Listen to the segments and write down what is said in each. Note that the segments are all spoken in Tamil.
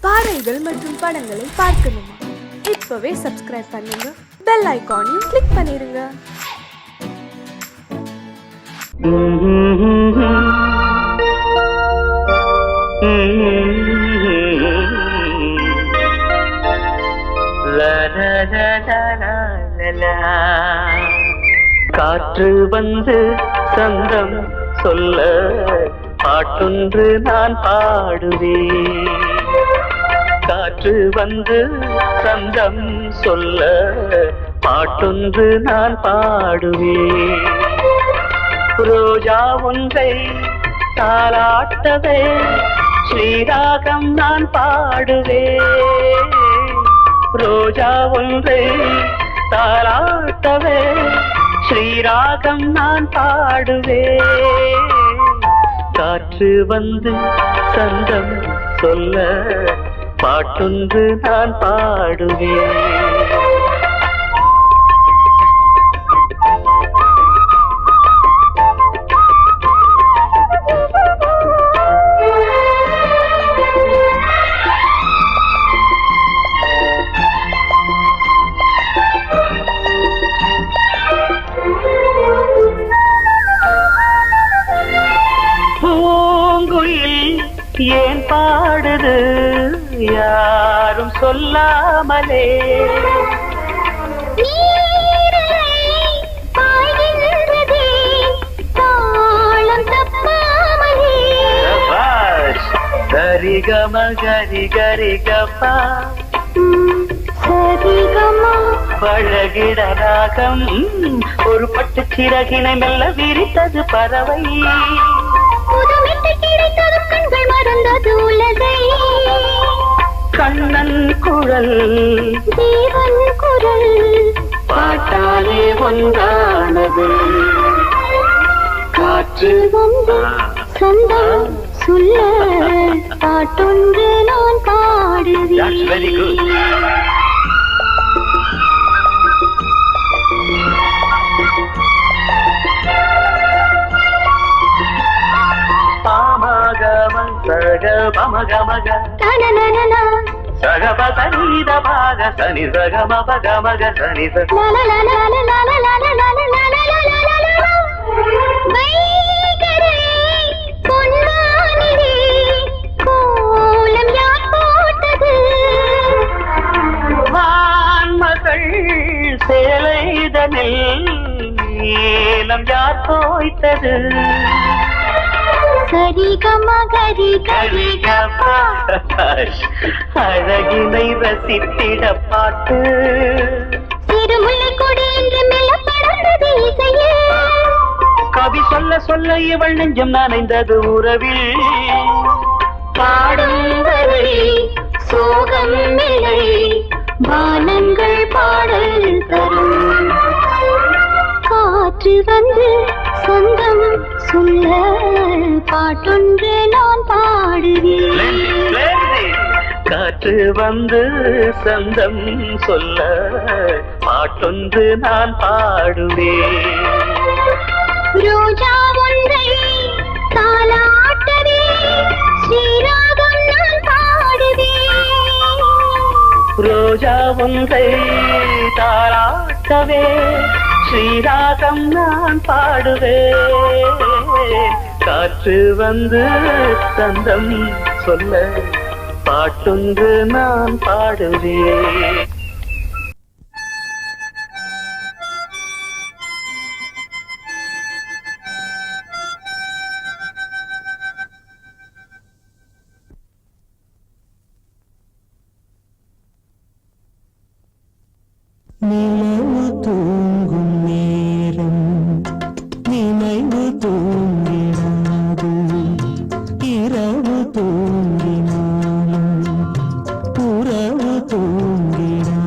பாடல்கள் மற்றும் படங்களை பார்க்கணுமா? இப்பவே சப்ஸ்கிரைப் பண்ணுங்க, பெல் ஐகானையும் கிளிக் பண்ணிருங்க. காற்று வந்து சந்தம் சொல்ல பாட்டொன்று நான் பாடுவேன். காற்று வந்து சந்தம் சொல்ல பாட்டொன்று நான் பாடுவேன். ரோஜா ஒன்றை தாலாட்டவே ஸ்ரீராகம் நான் பாடுவேன். ரோஜா ஒன்றை தாலாட்டவே ஸ்ரீராகம் நான் பாடுவேன். காற்று வந்து சந்தம் சொல்ல பாட்டொன்று நான் பாடுவேன். ஏன் பாடுது யாரும் சொல்லாமலே? சரிகம கரி கரிகப்பா பழகிட ராகம் ஒரு பட்டு சிறகினை மெல்ல விரித்தது பறவை. கண்ணன் குரல் தேவன் குரல் பாட்டாலே ஒன்றானது. காற்று வந்து சந்தம் சொல்ல பாட்டொன்று நான் பாடுவேன். சக பமகமக சகப சனித பாக சனி சகம பகமக சனி வான்மகள் சேலைதனில் நீலம் யார் தோய்த்தது? அழகினை ரசித்திட பாட்டு திருமுல்லை கொடி என்று மெல்ல படர்ந்தது இசையே. கவி சொல்ல சொல்ல இவள் நெஞ்சம் நனைந்தது உறவில். பாடும் வரை சோகம் இல்லை வானங்கள் பாடல் தரும். காற்று வந்து சொந்தம் சொல்ல பாட்டொன்று நான் பாடுவேன். காற்று வந்து சந்தம் சொல்ல பாட்டொன்று நான் பாடுவேன். ரோஜா ஒன்றை தாலாட்டவே ஸ்ரீராகம் நான் பாடுவேன். ரோஜா ஒன்றை தாலாட்டவே ஸ்ரீராகம் நான் பாடுவேன். காற்று வந்து சந்தம் சொல்ல பாட்டொன்று நான் பாடுவேன். நிலவு தூங்கும் நேரம் நினைவு தூங்கிடாது. இரவு தூங்கினாலும் உறவு தூங்கிடாது.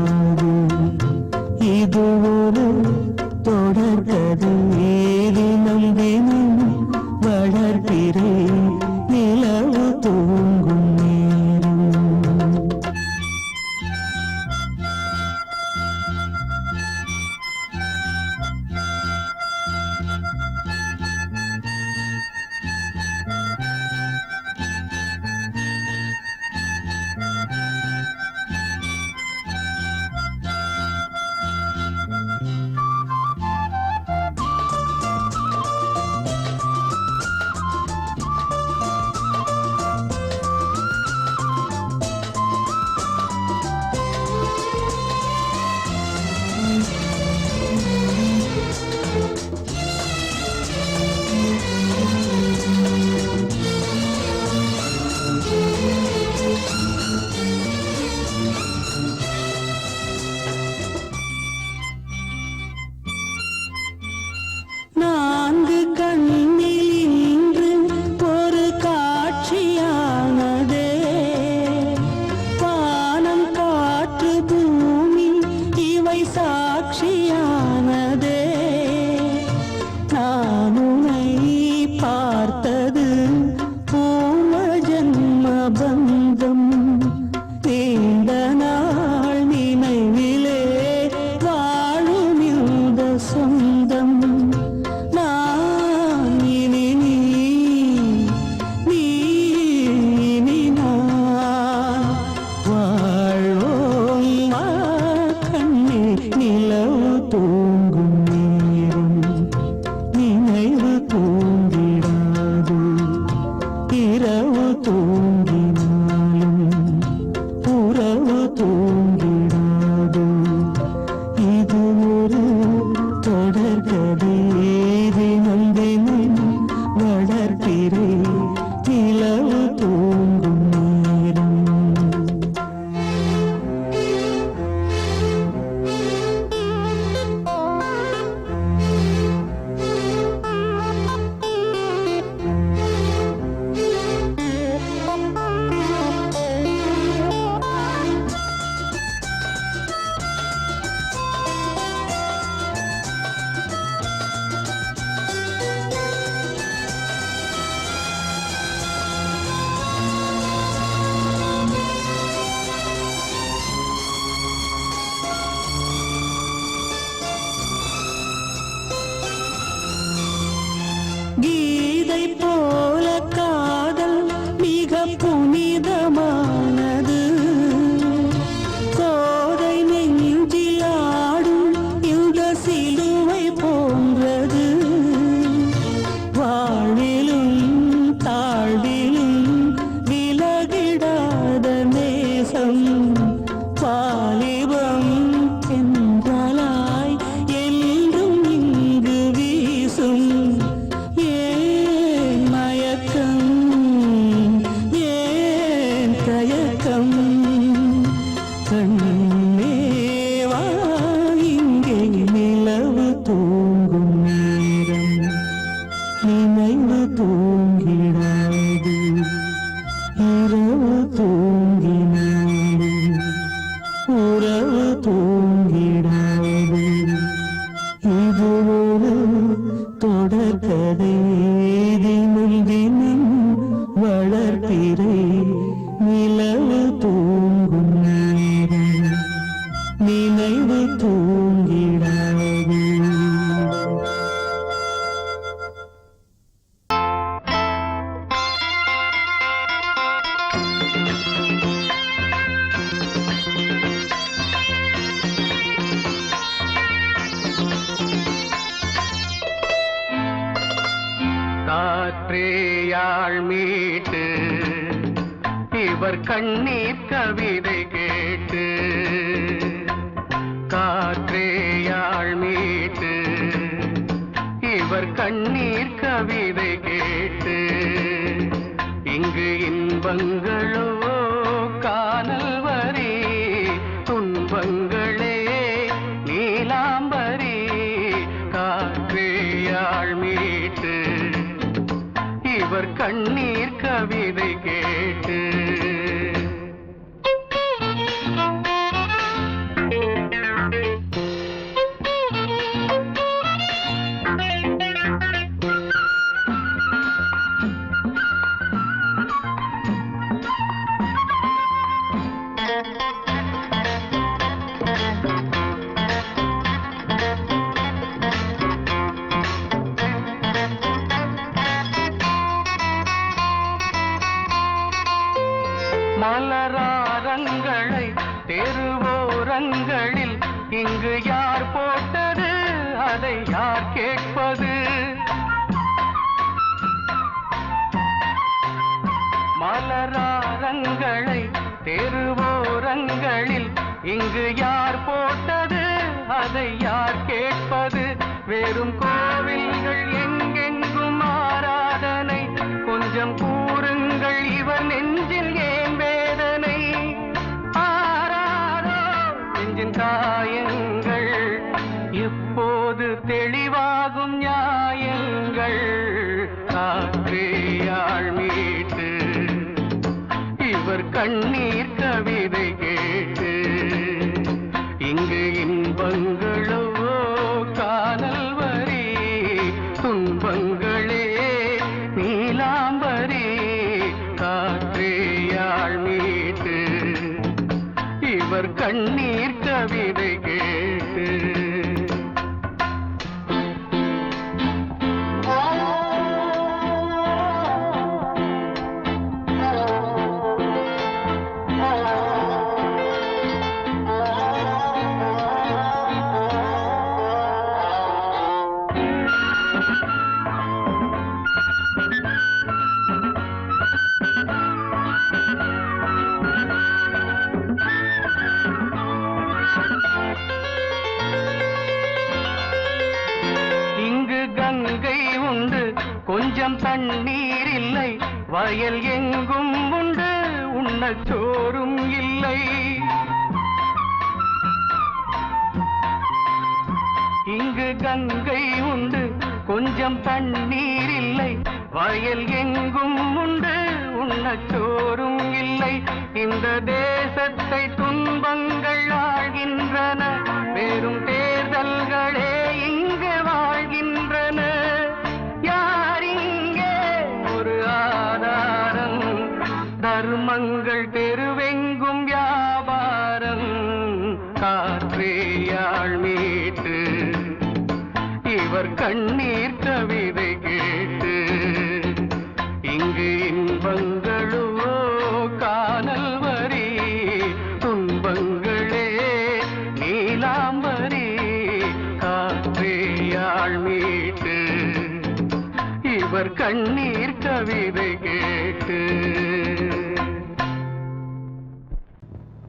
தேசம் வாலிபம் என்றாலாய் என்றும் இங்கு வீசும் ஏன் மயக்கம் ஏன் தயக்கம் கண்ணேவா இங்கே நிலவு தூங்கும் நேரம் நினைவு தூங்கிடாது இரவு தூங்கினாலும் உறவு தூங்கிடாது இது ஒரு தொடர்கதை தினம் தினம் வளர்ப்பிறை நிலவு தூங்கும் நேரம் நினைவு தூங்கிடாது. காற்றேயாழ் மீட்டு இவர் கண்ணீர் கவிதை கேட்டு காற்றேயாழ் மீட்டு இவர் கண்ணீர் கவிதை கேட்டு இங்கு இன்பங்களோ காணல் வரி துன்பங்களே நீலாம்பரி காற்றேயாழ் மீட்டு இவர் கண்ணீர் கவிதை கேட்டு மலராரங்களை தெருவோரங்களில் இங்கு யார் போட்டது அதை யார் கேட்பது மலராரங்களை தெருவோரங்களில் இங்கு யார் போட்டது அதை யார் கேட்பது வெறும் கோவில்கள் எங்கெங்கும் ஆராதனை கொஞ்சம் கூறுங்கள் இவர் நெஞ்சில் ஏன் வேதனை ஆராரோ நெஞ்சின் காயங்கள் எப்போது தெளிவாகும் நியாயங்கள் காற்றேயாழ் மீட்டு இவர் கண்ணீர் கவிதை கேட்டு இங்கு இன்பங்களோ காணல் வரி துன்பங்களே நீலாம்பரி காற்றேயாழ் மீட்டு இவர் கண்ணீர் கவிதை கேட்டு கொஞ்சம் தண்ணீர் இல்லை வயல் எங்கும் உண்டு உண்ணச் சோறும் இல்லை இங்கு கங்கை உண்டு கொஞ்சம் தண்ணீர் இல்லை வயல் எங்கும் உண்டு உண்ணச் சோறும் இல்லை இந்த தேசத்தை துன்பங்கள் ஆழ்கின்றன வெறும் தேர்தல்களே இங்கு வாழ்கின்றன தர்மங்கள் தெருவெங்கும் வியாபாரம் காற்றேயாழ் மீட்டு இவர் கண்ணீர் கவிதை கேட்டு இங்கு இன்பங்களோ காணல் வரி துன்பங்களே நீலாம்பரி காற்றேயாழ் மீட்டு இவர் கண்ணீர் கவிதை கேட்டு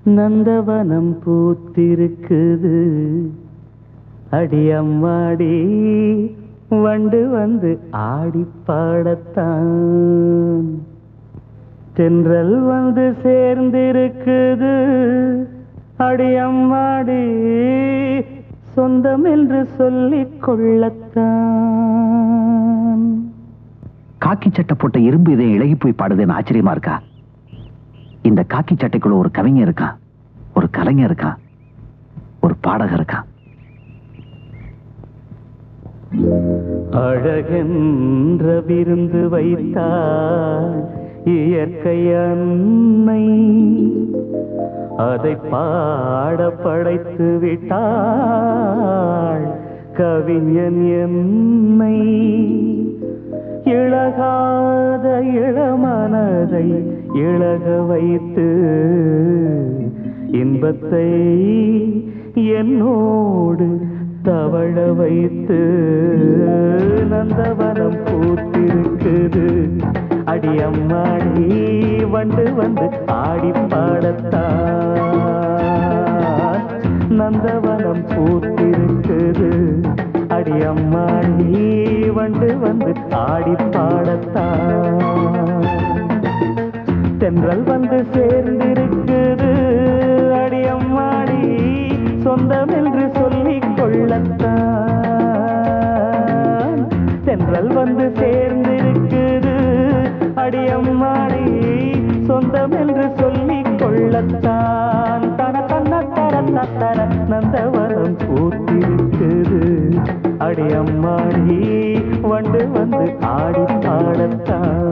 நந்தவனம் பூத்திருக்குது அடியம்மாடி வண்டு வந்து ஆடி பாடத்தான் தென்றல் வந்து சேர்ந்திருக்குது அடியம்மாடி சொந்தம் என்று சொல்லிக் கொள்ளத்தான். காக்கி சட்டை போட்ட இரும்பு இதை இழகி போய் பாடுதுன்னு ஆச்சரியமா இருக்கா? இந்த காக்கி சட்டைக்குள்ள ஒரு கவிஞர் இருக்கான், ஒரு கலைஞர் இருக்கான், ஒரு பாடகர் இருக்கான். அழகென்ற விருந்து வைத்தாள் இயற்கை அன்னை, அதை பாட படைத்து விட்டாள் கவிஞன் என்னை. இழகாத இளமனதை இழக வைத்து இன்பத்தை என்னோடு தவழ வைத்து நந்தவனம் பூத்திருக்குது அடியம்மாடி வண்டு வந்து ஆடி பாடத்தான். நந்தவனம் பூத்திருக்குது அடியம்மாடி வண்டு வந்து ஆடி பாடத்தான். தென்றல் வந்து சேர்ந்திருக்குது அடியம்மாடி சொந்தம் என்று சொல்லிக் கொள்ளத்தான். தென்றல் வந்து சேர்ந்திருக்குது அடியம்மாடி சொந்தம் என்று சொல்லிக் கொள்ளத்தான். தன தன்ன தரந்த தர நந்தவனம் பூத்திருக்குது அடியம்மாடி வண்டு வந்து ஆடி பாடத்தான்.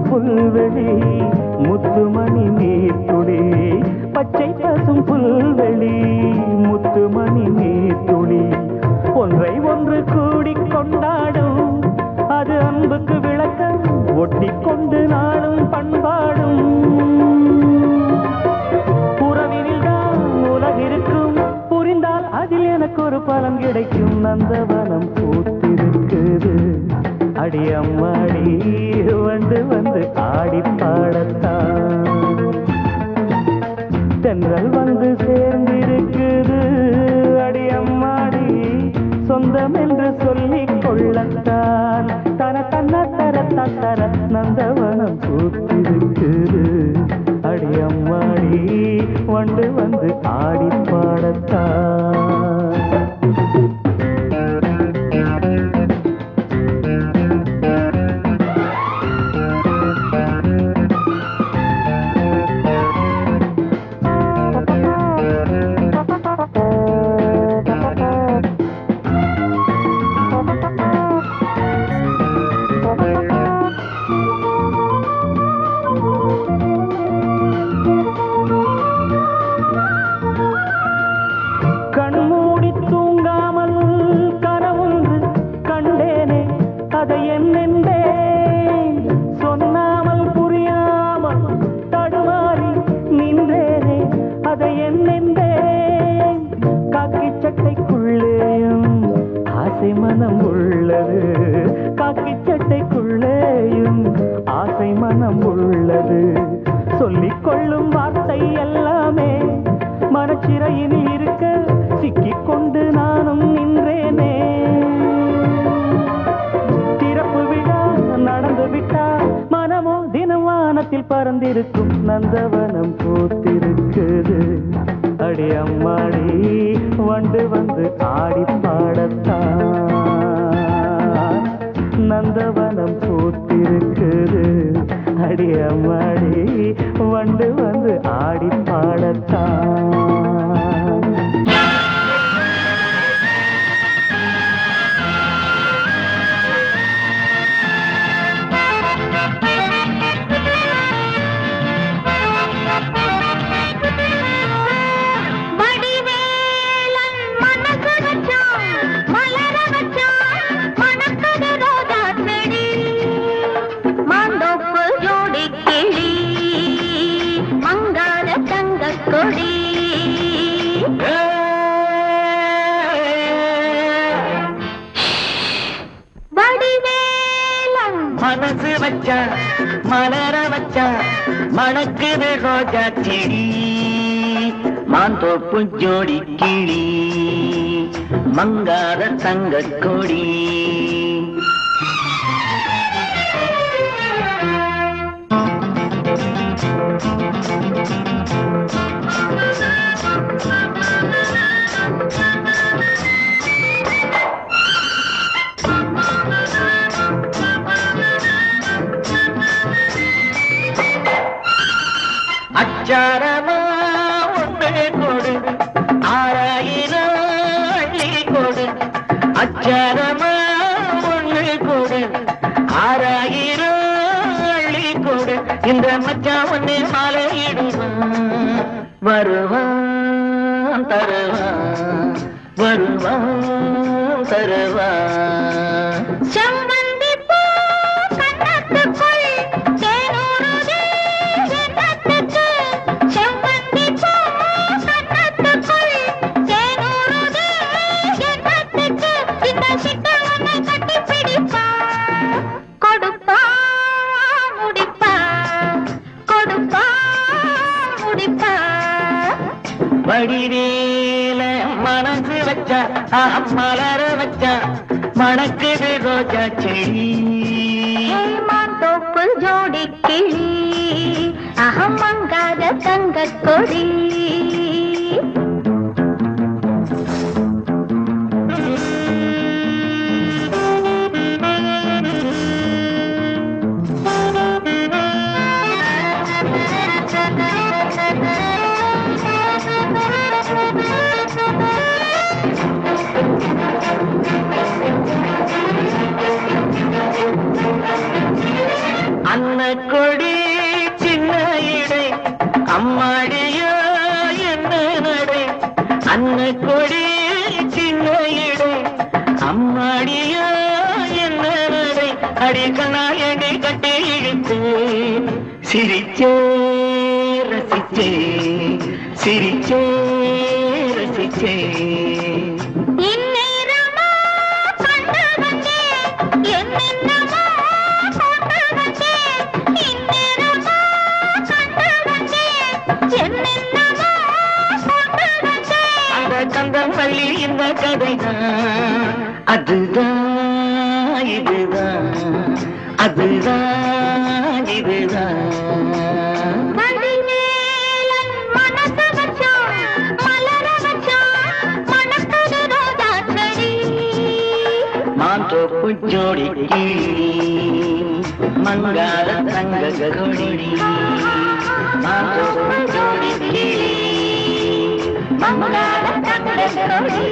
புல்வெளி முத்துமணி நீர்த்துளி, பச்சை பசும் புல்வெளி முத்துமணி நீர்த்துளி, ஒன்றை ஒன்று கூடி கொண்டாடும் அது அன்புக்கு விளக்கம் ஒட்டி கொண்டு நாளும் பண்பாடும். உறவினில் தான் உலகிருக்கும் புரிந்தால் அதில் எனக்கு ஒரு பலன் கிடைக்கும். நந்தவனம் பூத்திருக்குது அடியம்மாடி வந்து வந்து ஆடி பாடத்தான். தென்றல் வந்து சேர்ந்திருக்குது அடியம்மாடி சொந்தம் என்று சொல்லிக் கொள்ளத்தான். தன தன்ன தர தர நந்தவனம் பூத்திருக்குது அடியம்மாடி வந்து வந்து ஆடி பாடத்தான். கண்மூடி தூங்காமல் கனவொன்று கண்டேனே அதை என்னென்றேன் சொன்னாமல் புரியாமல் தடுமாறி நின்றேனே அதை என்னென்றேன். காக்கி சட்டைக்குள்ளேயும் ஆசை மனம் உள்ளது, காக்கி சட்டைக்குள்ளேயும் ஆசை மனம் உள்ளது. சொல்லிக் கொள்ளும் வார்த்தை எல்லாமே மனச்சிறையினில் இருக்க சிக்கிக் கொண்டு நானும் நின்றேனே. திறப்பு விழா நடந்து விட்டால் மனமோ தினம் வானத்தில் பறந்திருக்கும். நந்தவனம் பூத்திருக்குது அடியம்மாடி வண்டு வந்து ஆடி பாடத்தான். நந்தவனம் பூத்திருக்குது அடியம்மாடி வண்டு வந்து ஆடி பாடத்தான். வச்சான் மலர வச்சான் மணக்குது ரோஜா செடி மாந்தோப்பு ஜோடி கிளி மங்காத தங்க கொடி அச்சாரமா ஒன்று கொடு 6000 அள்ளி கொடு அச்சாரமா ஒன்று கொடு 6000 அள்ளி கொடு இந்த மச்சான் ஒன்னே மாலையிடுவான் வருவான் தருவான் வருவான் தருவான் செம்பந்தி பூ கண்ணத்துக்குள் தேனூறுதே எண்ணத்துக்கு செம்பந்தி பூ கண்ணத்துக்குள் தேனூறுதே எண்ணத்துக்கு இந்த சிட்ட உன்னை கட்டி பிடிப்பா கொடுப்பா முடிப்பா கொடுப்பா முடிப்பா வடிவேல மனசு வச்சா மலர வச்சா மணக்குது ரோஜா செடி மாந்தோப்பு ஜோடி கிளி அகம் மங்காத தங்க கொடி அன்ன கொடி சின்ன இடை அம்மாடியோ என்ன நடை அன்ன கொடி சின்ன இடை அம்மாடியோ என்ன நடை அடிக்கணாயடி கட்டி இழுத்து சிரிச்சே ரசிச்சே சிரிச்சே ரசிச்சே இந்நேரமா கண்டு வந்தே என்னென்னமோ கொண்டு வந்தே இந்நேரமா கண்டு வந்தே என்னென்னமோ கொண்டு வந்தே அந்த கந்தம் பள்ளி இந்த கதைதான் அதுதான் இதுதான் அதுதான் இதுதான் வடிவேலன் மனசு வச்சான் மலர வச்சான் மணக்குது ரோஜா செடி மாந்தோப்பு ஜோடி கிளி மங்காத தங்க கொடி மாந்தோப்பு ஜோடி கிளி மங்காத தங்க கொடி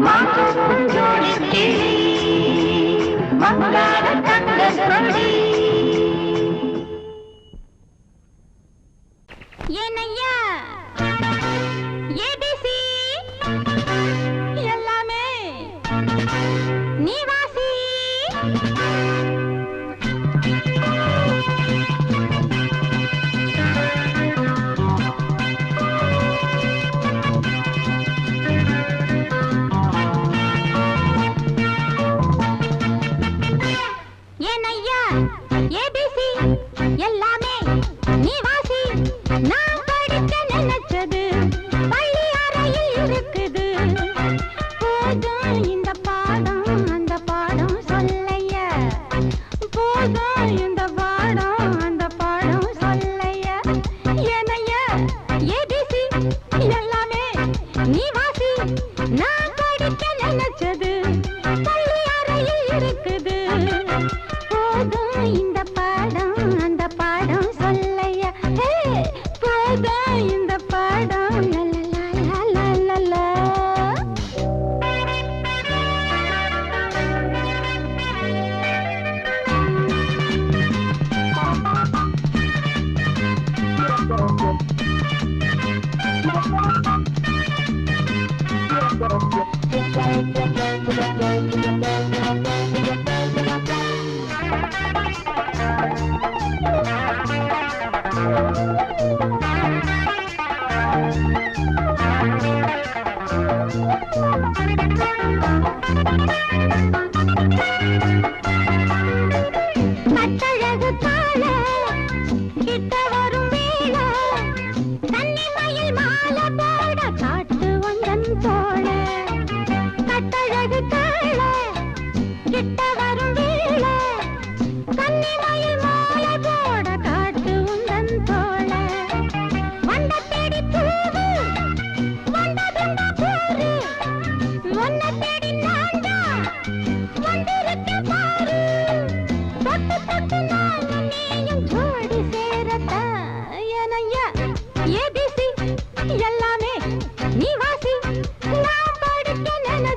மாந்தோப்பு ஜோடி கிளி மங்காத தங்க கொடி ஏனையா ஏபிசி எல்லாமே நீ வாசி ஏனையா ஏபிசி எல்லாமே நீ வாசி நான் படிக்க நினைச்சது பள்ளி அறையில் இருக்குது போதும் இந்த பாடம் அந்த பாடம் சொல்லையா போதும் இந்த பாடம் அந்த பாடம் சொல்லையா ஏனையா ஏபிசி எல்லாமே நீ வாசி நான் படிக்க நினைச்சது பள்ளி அறையில் இருக்குது போதும் இந்த பாடம் அந்த பாடம் சொல்லையா போதும் இந்த பாடம் லலலலலலலா.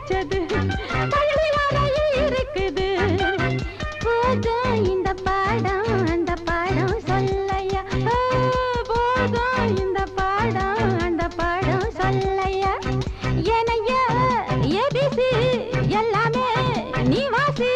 நினைச்சது பள்ளி அறையில் இருக்குது. போதும் இந்த பாடம் அந்த பாடம் சொல்லையா, போதும் இந்த பாடம் அந்த பாடம் சொல்லையா. ஏனையா ஏபிசி எல்லாமே நீ வாசி.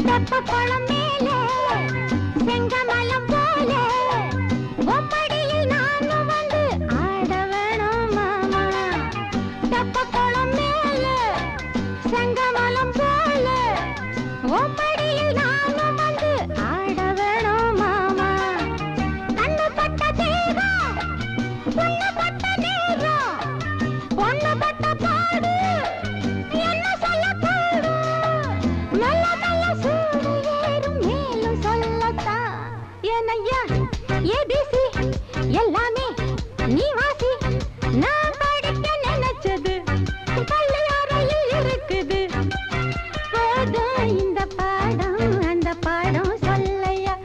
தெப்பக்குளம் மேலே செங்கமலம் போல ஒப்படியில் நானும் வந்து ஆட வேணும் மாமா. தெப்பக்குளம் மேலே செங்கமலம் போல ஒப்படியில் நானும் வந்து ஆட வேணும் மாமா. கண்ணு பட்ட தேகம் பொண்ணு பட்ட நேரம் பொண்ணு பட்ட பாடு என்ன சொல்ல பாடு மெல்ல மெல்ல சூடு ஏறும் மேலும் சொல்லத்தான். ஏனையா ஏபிசி எல்லாமே நீ வாசி. நான் படிக்க நினைச்சது பள்ளி அறையில் இருக்குது. போதும் இந்த பாடம் அந்த பாடம் சொல்லையா,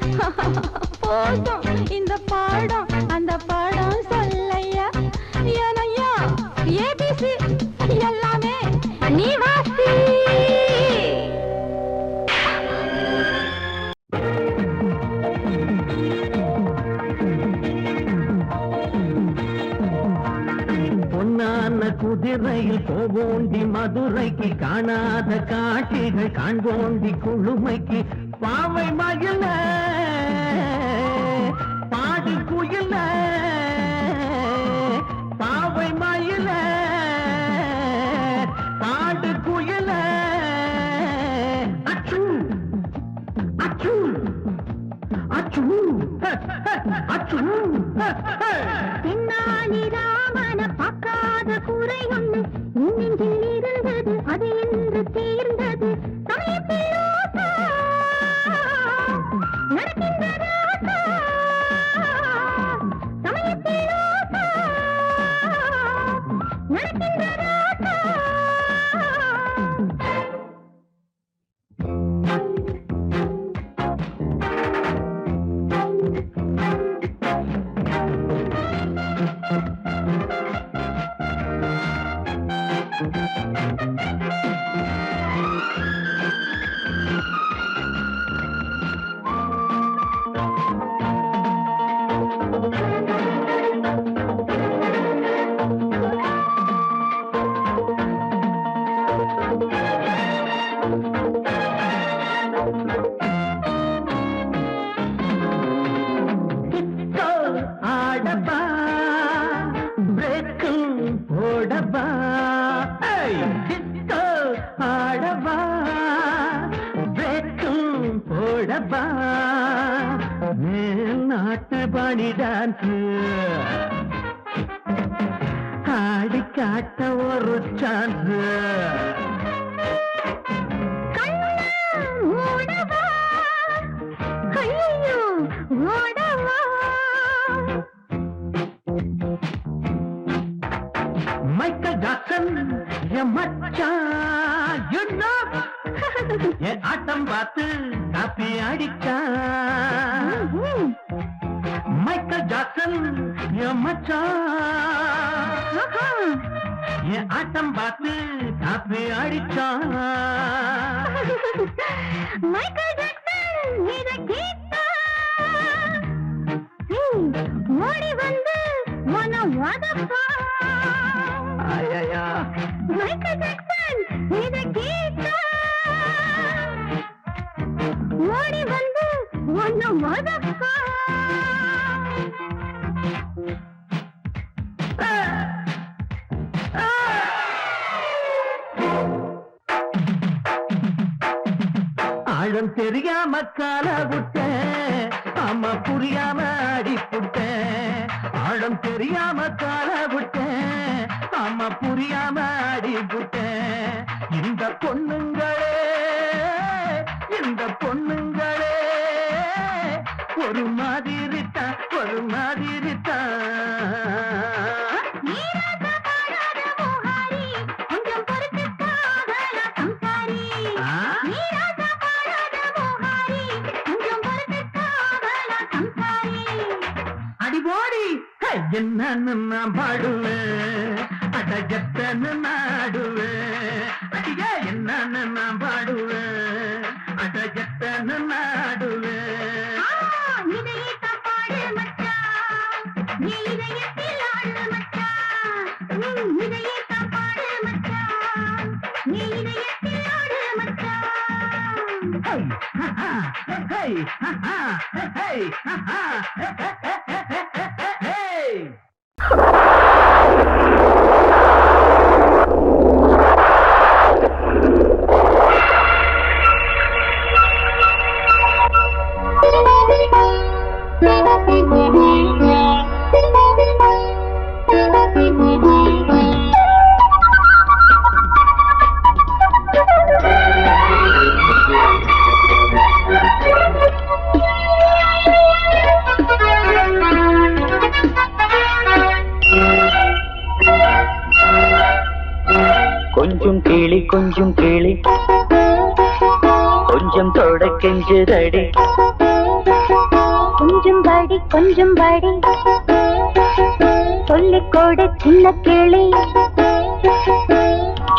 போதும் இந்த பாடம் அந்த பாடம் சொல்லையா. ஏனையா ஏபிசி எல்லாமே நீ வாசி. பொன்னான குதிரையில் போவோண்டி மதுரைக்கு, காணாத காட்சிகள் காண்போண்டி குழுமைக்கு. பாவை மயில பாடி குயில, பாவை மயில பாடு குயில. அச்சு அச்சு அச்சு அச்சு. பின்னாடி ராமன பார்க்காத குறை ஒண்ணு நெஞ்சில் இருந்தது, அது இன்று தீர்ந்தது. சமயத்தில் ரோசா நடக்கின்ற ராசா, சமயத்தில் ரோசா நடக்கின்ற ராசா. ஆடப்பா பிரேக்கும் போடப்பா, டிஸ்கோ ஆடப்பா பிரேக்கும் போடப்பா. நாட்டு பணி டான்ஸ் ஆடி காட்ட ஒரு சான்ஸ். மைக்கேல் ஜாக்சன் என் மச்சான், you know. என் ஆட்டம் பார்த்து காப்பி அடிச்சா. மைக்கேல் ஜாக்சன் என் மச்சான், என் ஆட்டம் பார்த்து காப்பி அடிச்சா. மைக்கேல் ஜாக்சன் இதை கேட்டா ஓடி வந்து உன வதப்பா. மைக்கேல் ஜாக்சன் இதை கேட்டா ஓடி வந்து உன வதப்பா. ஆழம் தெரியாம கால விட்டேன், அம்மா புரியாம அடி புட்டேன். ஆழம் தெரியாம கால விட்டேன், ஆமா புரியாம அடி விட்டேன். இந்த பொண்ணுங்களே ஒரு மாதிரி தான், ஒரு மாதிரி அடிபோடி என்னன்னு நான் பாடுவேன், அடஜத்தன்னு நாடுவேன். அடியா என்னன்னு நான் பாடுவேன், அடஜத்தன்னு நாடுவேன். கொஞ்சம் கேளி கொஞ்சம் கேளி, கொஞ்சம் தொட கெஞ்சுதடி. கொஞ்சம் பாடி கொஞ்சம் பாடி, சொல்லிக்கோடு சின்ன கேளி.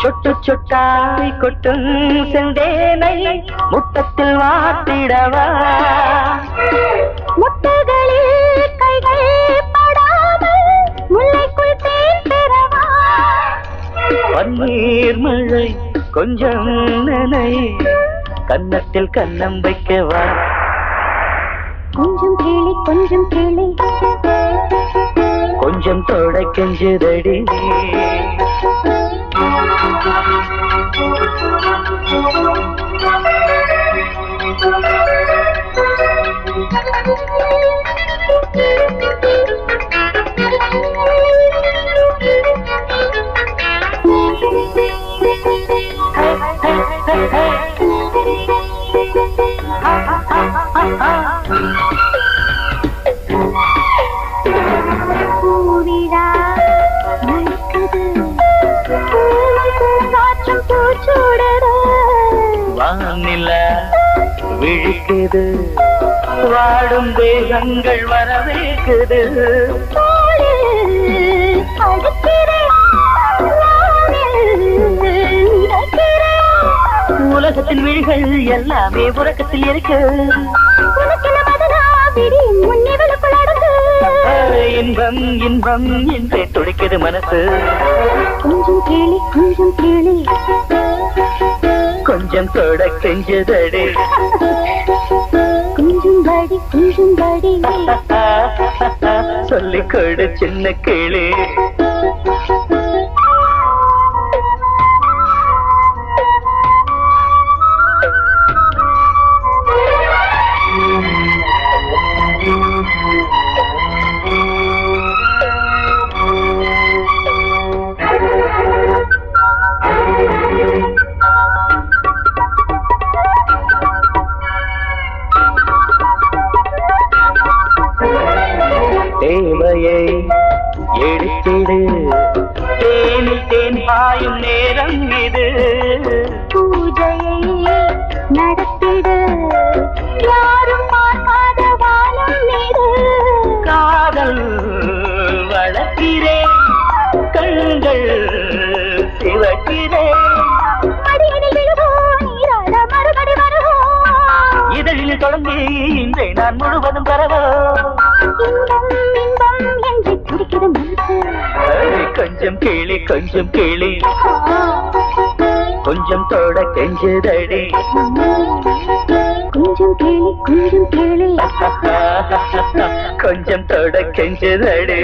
சொட்டு சொட்டாய் கொட்டும் செந்தேனை முட்டத்தில் வாத்திடவா. முட்டைகளில் கைகள் படாமல் முல்லைக்குள் தேன் பெறவா. பன்னீர் மழை கொஞ்சம் நனை, கன்னத்தில் கன்னம் வைக்கவா. கொஞ்சம் கேளி கொஞ்சம் கேளி, கொஞ்சம் தொட கெஞ்சுதடி. பூவிழா நடக்குது, காற்றும் பூச்சூடுது. வானிலா விழிக்குது, வாடும் தேகங்கள் வரவேற்குது. உலகத்தின் விழிகள் எல்லாமே உறக்கத்தில் இருக்கு. இன்பம் இன்பம் என்றே துடிக்குது மனசு. கொஞ்சம் கேளி கொஞ்சம் கேளி, கொஞ்சம் தொட கெஞ்சுதடி. கொஞ்சம் பாடி கொஞ்சம் பாடி, சொல்லிக் கொடு சின்ன கிளி. தேவையை எடுத்திடு, தேனில் தேன் பாயும் நேரம் இது. பூஜையை நடத்திடு, யாரும் பார்க்காத வானம் மீது. காதல் வளர்க்கிறேன், கண்கள் சிவக்கிறேன். மடியினில் விழுவோம், நீராட மறுபடி வருவோம். இதழில் தொடங்கி இன்றை நான் முழுவதும் தரவோ. இன்பம் இன்பம் என்று துடிக்கிற மனசு. கொஞ்சம் கேளி கொஞ்சம் கேளி, கொஞ்சம் தொட கெஞ்சுதடி. கொஞ்சம் கேளி கொஞ்சம் கேளி, கொஞ்சம் தொட கெஞ்சுதடி.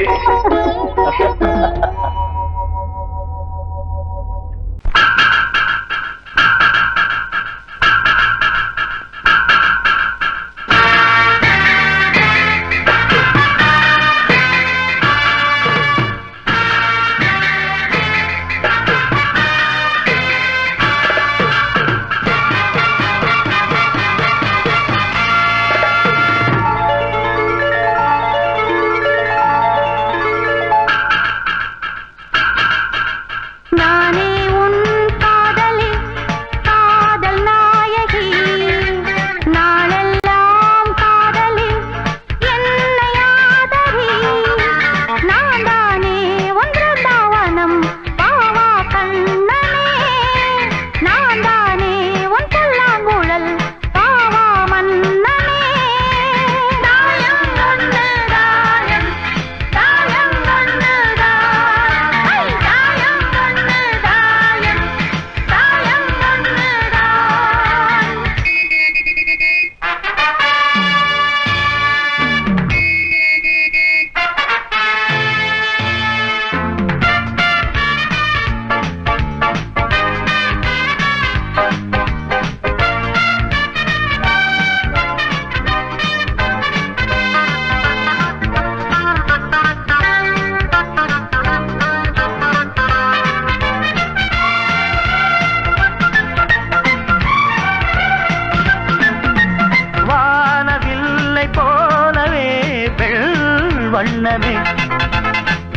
வண்ணமே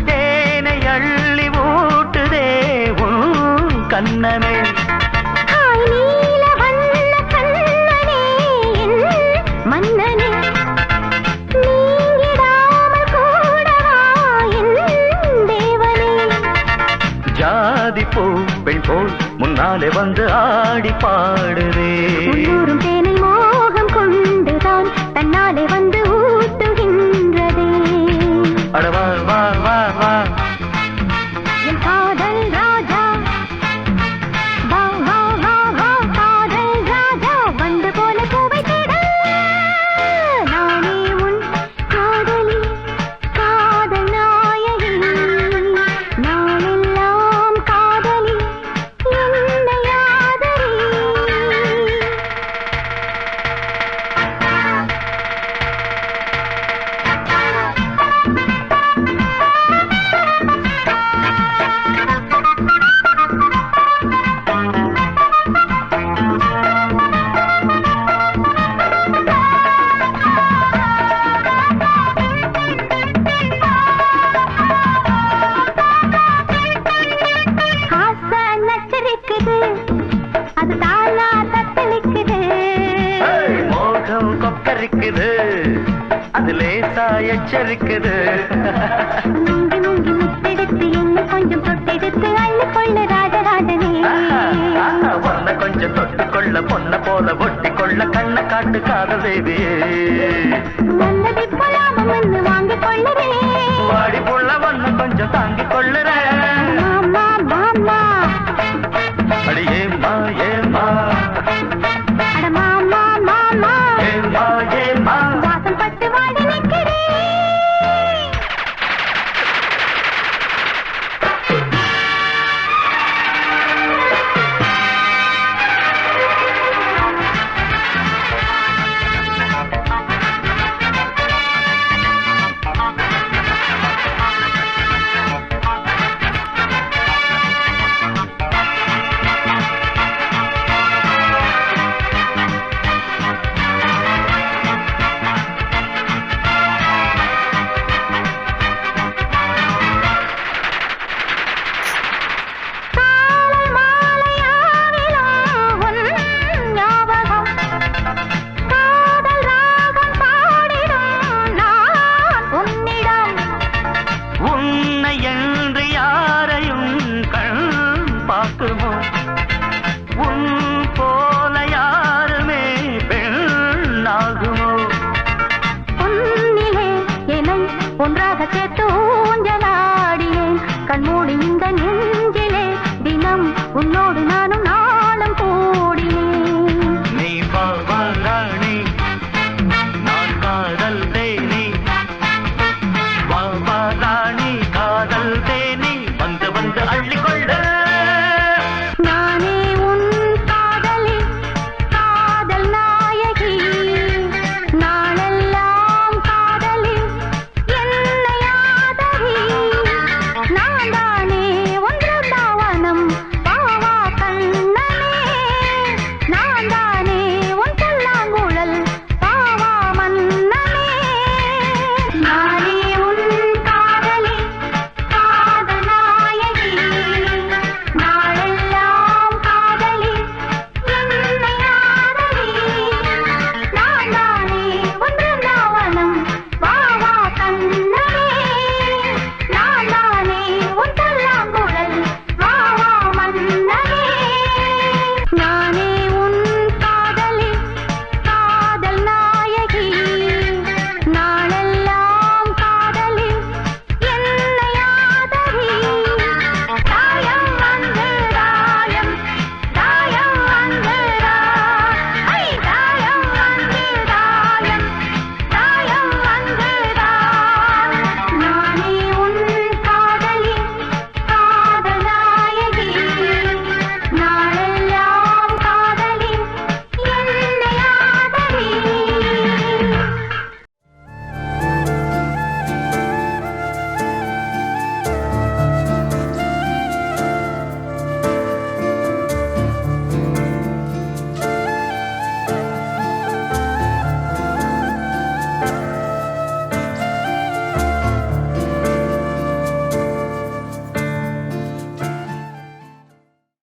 தேனை அள்ளி ஊட்டுதே உன் கண்ணமே காய் நீல வண்ண கண்ணனே என் மன்னனே நீங்கிடாமல் கூடவா என் தேவனே ஜாதி பூ பெண் போல் முன்னாலே வந்து ஆடி பாடுதே உள்ளூரும் தேனை மோகம் கொண்டுதான் தன்னாலே வந்து ஊட்டுகின்றதே அட வா வா வா வா என் காதல் ராஜா வா வா வா வா காதல் ராஜா வந்து போல பூவை தேட நானே உன் காதலி காதல் நாயகி நாளெல்லாம் காதலி என்னை ஆதரி ஆசை நச்சரிக்குது அது தானா தத்தளிக்குது மோகம் கொக்கரிக்குது அது லேசா எச்சரிக்குது முங்கி முங்கி முத்தெடுத்து என்ன கொஞ்சம் தொட்டெடுத்து அள்ளி கொள்ள ராஜராஜனே பொண்ண கொஞ்சம் தொட்டு கொள்ள பொண்ண போல ஒட்டி கொள்ள கண்ண காட்டு காதல் தேவியே நல்லதை போலாம வந்து வாங்கிக் கொள்ளுறே வாடி புள்ள ஒண்ணு கொஞ்சம் தாங்கிக் கொள்ளுற மாமா மாமா அடி ஏம்மா ஏம்மா அட மாமா மாமா ஏம்மா ஏம்மா வாசம் பட்டு வாடி நிற்கிறேன் காலை மாலையாவிலும் உன் ஞாபகம் காதல் ராகம் பாடிடும் நான் உன்னிடம் உன்னை என்று யாரையும் கண் பார்க்குமோ உன் போல யாருமே பெண்ணாகுமோ உன்னிலே என்னை ஒன்றாக சேர்த்து